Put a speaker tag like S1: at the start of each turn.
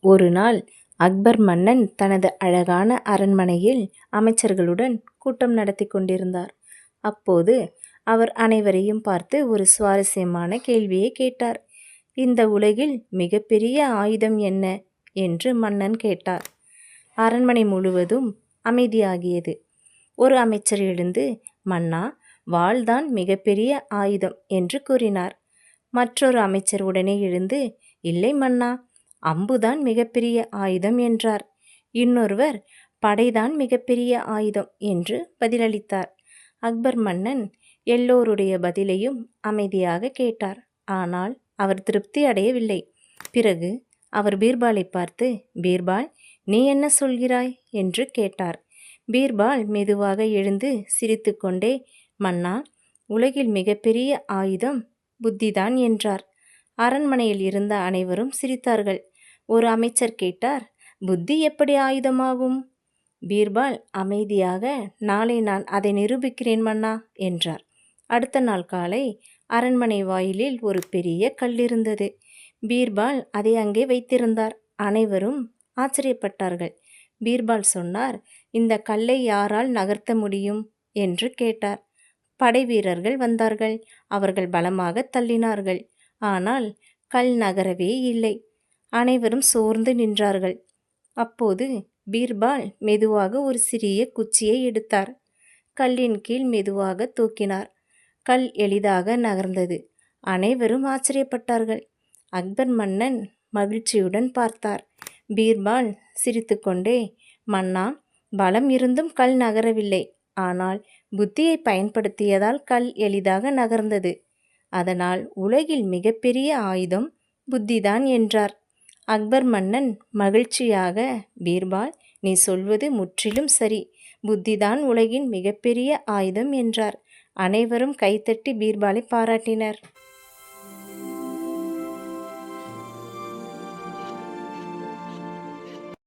S1: ஒரு நாள் அக்பர் மன்னன் தனது அழகான அரண்மனையில் அமைச்சர்களுடன் கூட்டம் நடத்தி கொண்டிருந்தார். அப்போது அவர் அனைவரையும் பார்த்து ஒரு சுவாரஸ்யமான கேள்வியை கேட்டார். இந்த உலகில் மிகப்பெரிய ஆயுதம் என்ன என்று மன்னன் கேட்டார். அரண்மனை முழுவதும் அமைதியாகியது. ஒரு அமைச்சர் எழுந்து, மன்னா, வாள்தான் மிகப்பெரிய ஆயுதம் என்று கூறினார். மற்றொரு அமைச்சர் உடனே எழுந்து, இல்லை மன்னா, அம்புதான் மிகப்பெரிய ஆயுதம் என்றார். இன்னொருவர், படைதான் மிகப்பெரிய ஆயுதம் என்று பதிலளித்தார். அக்பர் மன்னன் எல்லோருடைய பதிலையும் அமைதியாக கேட்டார். ஆனால் அவர் திருப்தி அடையவில்லை. பிறகு அவர் பீர்பாலை பார்த்து, பீர்பால், நீ என்ன சொல்கிறாய் என்று கேட்டார். பீர்பால் மெதுவாக எழுந்து சிரித்துக்கொண்டே, மன்னா, உலகில் மிகப்பெரிய ஆயுதம் புத்திதான் என்றார். அரண்மனையில் இருந்த அனைவரும் சிரித்தார்கள். ஒரு அமைச்சர் கேட்டார், புத்தி எப்படி ஆயுதமாகும்? பீர்பால் அமைதியாக, நாளை நான் அதை நிரூபிக்கிறேன் மன்னா என்றார். அடுத்த நாள் காலை அரண்மனை வாயிலில் ஒரு பெரிய கல் இருந்தது. பீர்பால் அதை அங்கே வைத்திருந்தார். அனைவரும் ஆச்சரியப்பட்டார்கள். பீர்பால் சொன்னார், இந்த கல்லை யாரால் நகர்த்த முடியும் என்று கேட்டார். படை வீரர்கள் வந்தார்கள். அவர்கள் பலமாக தள்ளினார்கள். ஆனால் கல் நகரவே இல்லை. அனைவரும் சோர்ந்து நின்றார்கள். அப்போது பீர்பால் மெதுவாக ஒரு சிறிய குச்சியை எடுத்தார். கல்லின் கீழ் மெதுவாக தூக்கினார். கல் எளிதாக நகர்ந்தது. அனைவரும் ஆச்சரியப்பட்டார்கள். அக்பர் மன்னன் மகிழ்ச்சியுடன் பார்த்தார். பீர்பால் சிரித்துக்கொண்டே, மன்னா, பலம் இருந்தும் கல் நகரவில்லை. ஆனால் புத்தியை பயன்படுத்தியதால் கல் எளிதாக நகர்ந்தது. அதனால் உலகில் மிகப்பெரிய ஆயுதம் புத்திதான் என்றார். அக்பர் மன்னன் மகிழ்ச்சியாக, பீர்பால், நீ சொல்வது முற்றிலும் சரி. புத்திதான் உலகின் மிகப்பெரிய ஆயுதம் என்றார். அனைவரும் கைத்தட்டி பீர்பாலை பாராட்டினர்.